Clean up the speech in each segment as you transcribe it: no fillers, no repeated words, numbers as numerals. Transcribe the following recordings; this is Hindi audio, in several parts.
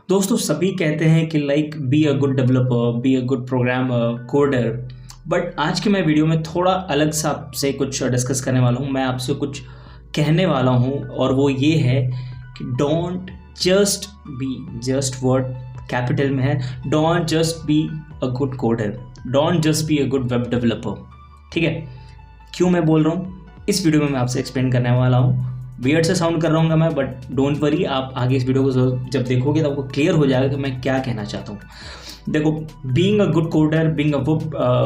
दोस्तों सभी कहते हैं कि like be a good developer, be a good programmer, coder. But आज की मैं वीडियो में थोड़ा अलग सा आपसे कुछ डिस्कस करने वाला हूँ। मैं आपसे कुछ कहने वाला हूँ और वो ये है कि don't just be, just word capital में है, don't just be a good coder, don't just be a good web developer. ठीक है, क्यों मैं बोल रहा हूँ इस वीडियो में मैं आपसे एक्सप्लेन करने वाला हूँ। वियर्ड से साउंड कर रहा हूँ मैं, बट डोंट वरी, आप आगे इस वीडियो को जब देखोगे तो आपको क्लियर हो जाएगा कि मैं क्या कहना चाहता हूँ। देखो, being a good coder, being a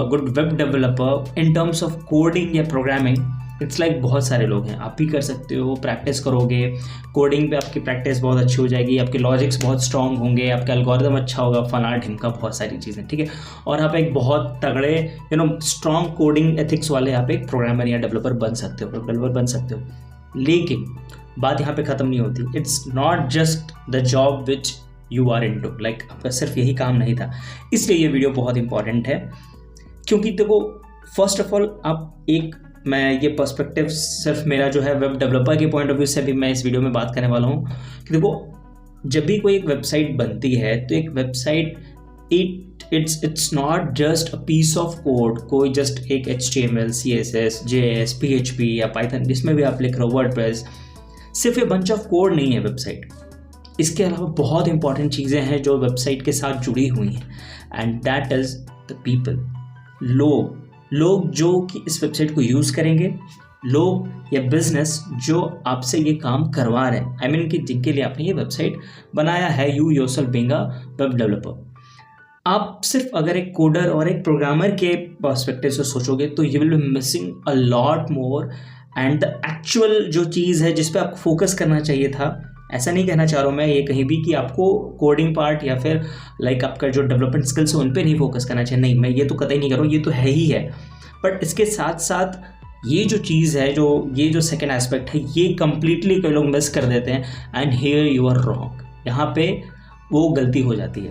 good web developer in terms of coding या प्रोग्रामिंग, इट्स लाइक बहुत सारे लोग हैं। आप भी कर सकते हो, प्रैक्टिस करोगे कोडिंग पे, आपकी प्रैक्टिस बहुत अच्छी हो जाएगी, आपके लॉजिक्स बहुत स्ट्रांग होंगे, आपका एल्गोरिदम अच्छा होगा, फला ढिमका बहुत सारी चीज़ें। ठीक है, और आप एक बहुत तगड़े स्ट्रांग कोडिंग एथिक्स वाले आप एक प्रोग्रामर या डेवलपर बन सकते हो। लेकिन बात यहाँ पे ख़त्म नहीं होती। It's not just the job which you are into, like आपका सिर्फ यही काम नहीं था। इसलिए ये वीडियो बहुत इंपॉर्टेंट है, क्योंकि देखो फर्स्ट ऑफ ऑल मैं ये पर्सपेक्टिव सिर्फ मेरा जो है वेब डेवलपर के पॉइंट ऑफ व्यू से भी मैं इस वीडियो में बात करने वाला हूँ कि देखो, जब भी कोई एक वेबसाइट बनती है तो एक website it's not just a piece of code, कोई जस्ट एक HTML, CSS, JS, PHP या पाइथन जिसमें भी आप लिख रहे हो, वर्डप्रेस, सिर्फ ये बंच ऑफ कोड नहीं है वेबसाइट। इसके अलावा बहुत इंपॉर्टेंट चीज़ें हैं जो वेबसाइट के साथ जुड़ी हुई हैं, and that is the people. लोग जो कि इस वेबसाइट को यूज़ करेंगे, लोग या बिजनेस जो आपसे ये काम करवा रहे हैं, आई मीन कि जिनके लिए आपने ये वेबसाइट बनाया है, you yourself being a web developer. आप सिर्फ अगर एक कोडर और एक प्रोग्रामर के पर्सपेक्टिव से सोचोगे तो you will be missing a lot more, and the actual जो चीज़ है जिस पे आपको फोकस करना चाहिए था। ऐसा नहीं कहना चाह रहा हूँ मैं ये कहीं भी कि आपको कोडिंग पार्ट या फिर लाइक आपका जो डेवलपमेंट स्किल्स है उन पे नहीं फोकस करना चाहिए, नहीं, मैं ये तो कतई नहीं कर रहा हूँ, ये तो है ही है। बट इसके साथ साथ ये जो चीज़ है, ये जो सेकेंड एस्पेक्ट है, ये कम्प्लीटली कई लोग मिस कर देते हैं, and here you are wrong. यहाँ पे वो गलती हो जाती है।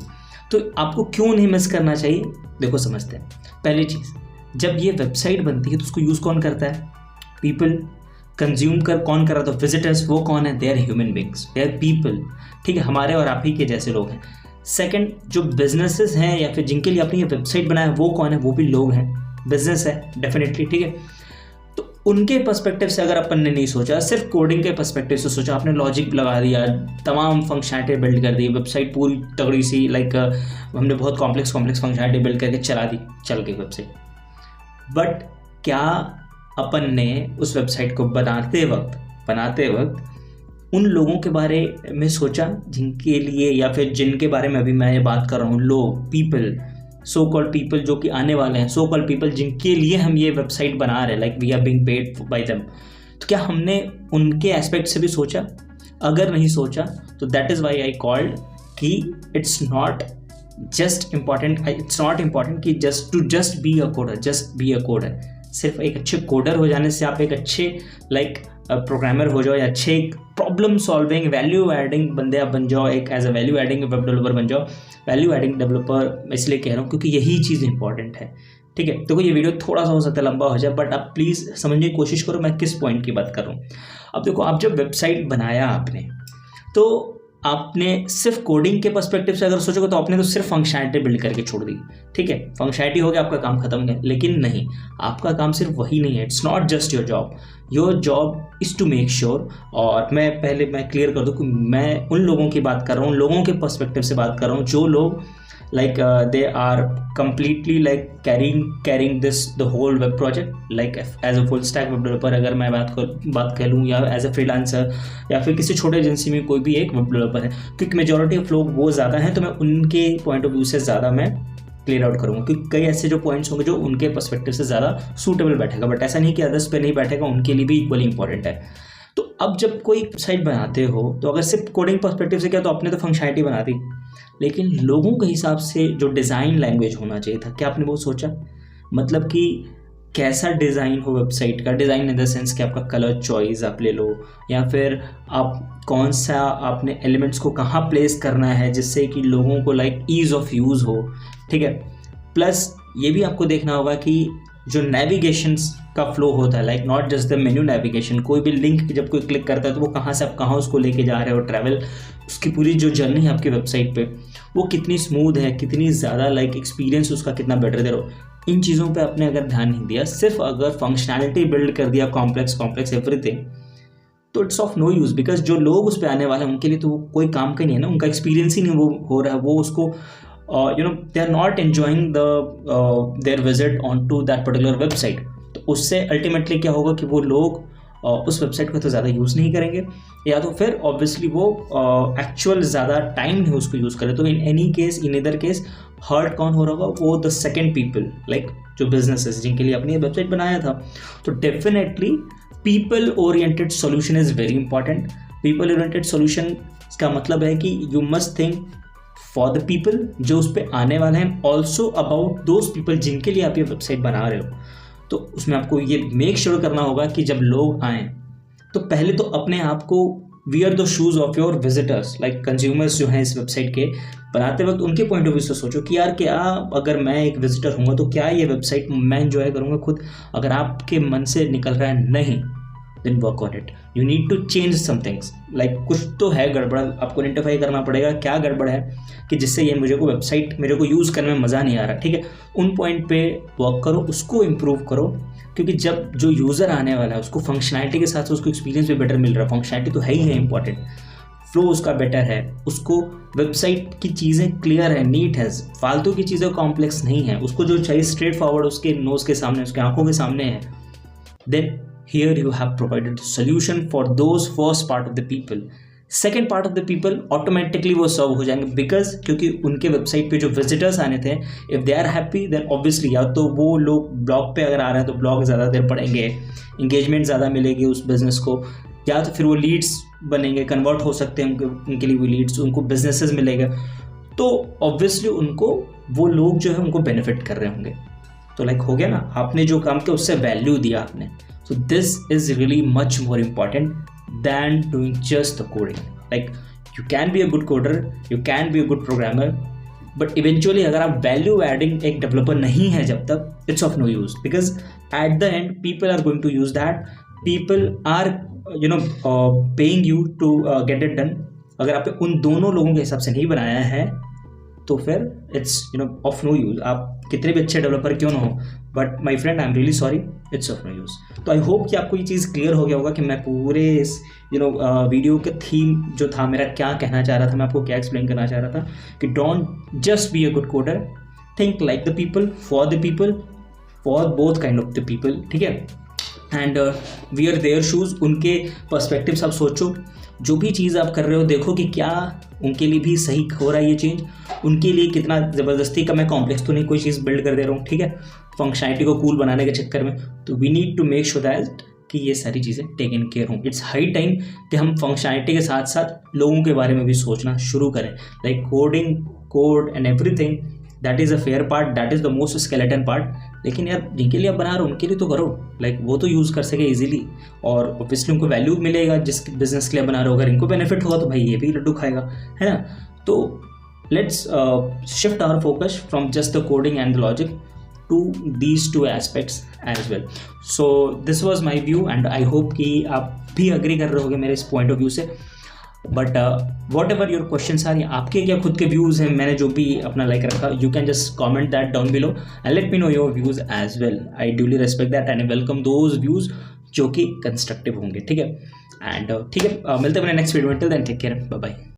तो आपको क्यों नहीं मिस करना चाहिए, देखो समझते हैं। पहली चीज़, जब ये वेबसाइट बनती है तो उसको यूज़ कौन करता है? पीपल। कंज्यूम कौन कर रहा था? विजिटर्स। वो कौन है? They are human beings, they are people. ठीक है, हमारे और आप ही के जैसे लोग हैं। सेकंड, जो बिजनेसेस हैं या फिर जिनके लिए आपने ये वेबसाइट बनाया वो कौन है? वो भी लोग हैं, बिजनेस है डेफिनेटली। ठीक है, तो उनके पर्सपेक्टिव से अगर अपन ने नहीं सोचा, सिर्फ कोडिंग के पर्सपेक्टिव से सोचा, आपने लॉजिक लगा दिया, तमाम फंक्शनैलिटी बिल्ड कर दी, वेबसाइट पूरी तगड़ी सी, लाइक हमने बहुत कॉम्प्लेक्स फंक्शनैलिटी बिल्ड करके चला दी, चल गई वेबसाइट। बट क्या अपन ने उस वेबसाइट को बनाते वक्त उन लोगों के बारे में सोचा जिनके लिए, या फिर जिनके बारे में अभी मैं बात कर रहा हूँ, लोग, पीपल, सो कॉल्ड पीपल जो कि आने वाले हैं, सो कॉल्ड पीपल जिनके लिए हम ये वेबसाइट बना रहे हैं, like we are being paid by them. तो क्या हमने उनके एस्पेक्ट से भी सोचा? अगर नहीं सोचा तो that is why I called कि इट्स नॉट इम्पॉर्टेंट कि जस्ट बी अ कोडर। सिर्फ एक अच्छे कोडर हो जाने से आप एक अच्छे लाइक प्रोग्रामर हो जाओ, या अच्छे प्रॉब्लम सॉल्विंग, वैल्यू एडिंग बंदे आप बन जाओ, एक as a value adding web developer बन जाओ। वैल्यू एडिंग डेवलपर इसलिए कह रहा हूँ क्योंकि यही चीज़ इंपॉर्टेंट है। ठीक है, देखो ये वीडियो थोड़ा सा हो सकता है लंबा हो जाए, बट आप प्लीज़ समझने की कोशिश करो मैं किस पॉइंट की बात कर रहा हूँ। अब देखो, आप जब वेबसाइट बनाया आपने, तो आपने सिर्फ कोडिंग के पर्सपेक्टिव से अगर सोचोगे तो आपने तो सिर्फ फंक्शनैलिटी बिल्ड करके छोड़ दी। ठीक है, फंक्शनैलिटी हो गया, आपका काम खत्म है। लेकिन नहीं, आपका काम सिर्फ वही नहीं है। It's not just your job is to make sure. और मैं क्लियर कर दूँ कि मैं उन लोगों की बात कर रहा हूँ, उन लोगों के पर्सपेक्टिव से बात कर रहा हूँ जो लोग like they are completely like carrying this the whole web project like as a full stack web developer। अगर मैं बात कर लूँ, या एज ए फ्रीलांसर, या फिर किसी छोटे एजेंसी में कोई भी एक वेब डेवलपर है, क्योंकि मेजॉरिटी ऑफ लोग वो ज़्यादा हैं, तो मैं उनके पॉइंट ऑफ व्यू से ज़्यादा मैं क्लियर आउट करूँगा, क्योंकि कई ऐसे जो पॉइंट्स होंगे जो उनके पर्सपेक्टिव से ज़्यादा सूटेबल बैठेगा। बट ऐसा नहीं कि अदर्स पे नहीं बैठेगा, उनके लिए भी इक्वली इंपॉर्टेंट है। तो अब जब कोई वेबसाइट बनाते हो तो अगर सिर्फ कोडिंग पर्सपेक्टिव से क्या, तो आपने तो फंक्शनैलिटी बना दी, लेकिन लोगों के हिसाब से जो डिज़ाइन लैंग्वेज होना चाहिए था, क्या आपने वो सोचा? मतलब कि कैसा डिज़ाइन हो वेबसाइट का, डिज़ाइन इन द सेंस कि आपका कलर चॉइस आप ले लो, या फिर आप कौन सा आपने एलिमेंट्स को कहाँ प्लेस करना है जिससे कि लोगों को लाइक ईज़ ऑफ यूज़ हो। ठीक है, प्लस ये भी आपको देखना होगा कि जो नेविगेशंस का फ्लो होता है, like not just the menu navigation, कोई भी लिंक जब कोई क्लिक करता है तो वो कहाँ से आप कहाँ उसको लेके जा रहे हो, ट्रैवल, उसकी पूरी जो जर्नी है आपकी वेबसाइट पे वो कितनी स्मूथ है, कितनी ज़्यादा लाइक एक्सपीरियंस उसका कितना बेटर दे रहे हो, इन चीज़ों पे आपने अगर ध्यान नहीं दिया, सिर्फ अगर फंक्शनैलिटी बिल्ड कर दिया कॉम्प्लेक्स एवरीथिंग, तो it's of no use, because जो लोग उस पर आने वाले हैं उनके लिए तो वो कोई काम का नहीं है ना, उनका एक्सपीरियंस ही नहीं वो हो रहा है, वो उसको they are not enjoying their visit on to that particular website. तो उससे अल्टीमेटली क्या होगा कि वो लोग उस वेबसाइट को तो ज़्यादा यूज़ नहीं करेंगे, या तो फिर ऑब्वियसली वो एक्चुअल ज़्यादा टाइम नहीं उसको यूज़ करें। तो इन एनी केस, इन इधर केस हर्ट कौन हो रहा होगा, वो द सेकेंड पीपल, लाइक जो बिजनेसेस जिनके लिए आपने ये वेबसाइट बनाया था। तो definitely people oriented solution is very important. People oriented solution का मतलब है कि you must think for the people जो उस पर आने वाले हैं, ऑल्सो अबाउट दोज पीपल जिनके लिए आप ये वेबसाइट बना रहे हो। तो उसमें आपको ये मेक श्योर करना होगा कि जब लोग आएँ तो पहले तो अपने आप को wear the shoes of your visitors, like consumers जो हैं इस वेबसाइट के, बनाते वक्त उनके पॉइंट ऑफ व्यू से सोचो कि यार क्या अगर मैं एक विजिटर हूँगा तो क्या ये वेबसाइट मैं एंजॉय करूँगा खुद। अगर आपके मन से निकल रहा है नहीं, then work on it, you need to change some things, like कुछ तो है गड़बड़, आपको आइडेंटिफाई करना पड़ेगा क्या गड़बड़ है कि जिससे ये मुझे को यूज़ करने में मज़ा नहीं आ रहा। ठीक है, उन पॉइंट पे वर्क करो, उसको इम्प्रूव करो, क्योंकि जब जो यूज़र आने वाला है उसको फंक्शनैलिटी के साथ उसको एक्सपीरियंस भी बेटर मिल रहा है, फंक्शनैलिटी तो है ही है इंपॉर्टेंट, फ्लो उसका बेटर है, उसको वेबसाइट की चीज़ें क्लियर है, नीट है, फालतू की चीज़ें कॉम्प्लेक्स नहीं है, उसको जो चाहिए स्ट्रेट फॉरवर्ड उसके नोज़ के सामने, उसके आंखों के सामने है, then here you have provided the solution for those first part of the people. Second part of the people automatically वो सर्व हो जाएंगे, बिकॉज क्योंकि उनके वेबसाइट पे जो विजिटर्स आने थे, if they are happy then obviously या तो वो लोग ब्लॉग पे अगर आ रहे हैं तो ब्लॉग ज़्यादा देर पढ़ेंगे, इंगेजमेंट ज़्यादा मिलेगी उस बिज़नेस को, या तो फिर वो लीड्स बनेंगे, कन्वर्ट हो सकते हैं उनके लिए वो लीड्स, उनको बिजनेसेस मिलेगा, तो ऑब्वियसली उनको वो लोग जो है उनको बेनिफिट कर रहे होंगे। तो लाइक हो गया ना, आपने जो काम किया उससे वैल्यू दिया आपने। So this is really much more important than doing just the coding. Like you can be a good coder, you can be a good programmer, but eventually अगर आप value adding एक developer नहीं है जब तक, it's of no use, because at the end people are going to use that, people are paying you to get it done। अगर आपने उन दोनों लोगों के हिसाब से नहीं बनाया है तो फिर इट्स ऑफ नो यूज़, आप कितने भी अच्छे डेवलपर क्यों ना हो, but my friend I am really sorry, it's of no use. तो आई होप कि आपको ये चीज़ क्लियर हो गया होगा कि मैं पूरे इस वीडियो के थीम जो था मेरा क्या कहना चाह रहा था, मैं आपको क्या एक्सप्लेन करना चाह रहा था कि don't just be a good coder, think like the people, for the people, for both kind of the people. ठीक है, एंड वियर देयर शूज़, उनके पर्सपेक्टिव से आप सोचो, जो भी चीज़ आप कर रहे हो देखो कि क्या उनके लिए भी सही हो रहा है ये चेंज, उनके लिए कितना ज़बरदस्ती का मैं कॉम्प्लेक्स तो नहीं कोई चीज़ बिल्ड कर दे रहा हूँ। ठीक है, फंक्शनैलिटी को कूल बनाने के चक्कर में, तो we need to make sure that कि ये सारी चीज़ें टेकन केयर हों। इट्स हाई टाइम कि हम फंक्शनैलिटी के साथ साथ लोगों के बारे में भी सोचना शुरू करें, like code and everything, that is a fair part, that is the most skeleton part. लेकिन यार जिनके लिए आप बना रहे हो उनके लिए तो करो, लाइक वो तो यूज़ कर सके इजीली, और ऑब्वियसली उनको वैल्यू मिलेगा जिस बिजनेस के लिए बना रहे हो। अगर इनको बेनिफिट होगा तो भाई ये भी लड्डू खाएगा, है ना। तो let's shift our focus from just the coding and the logic to these two aspects as well. So this was my view and I hope कि आप भी अग्री कर रहे होगे मेरे इस पॉइंट ऑफ व्यू से। But whatever your question are, आपके क्या खुद के व्यूज़ हैं, मैंने जो भी अपना लाइक रखा, you can just comment that down below and let me know your views as well. I duly respect that and welcome those views जो कि कंस्ट्रक्टिव होंगे। ठीक है, एंड ठीक है, मिलते हैं अपने नेक्स्ट वीडियो में। Till then take care, bye bye.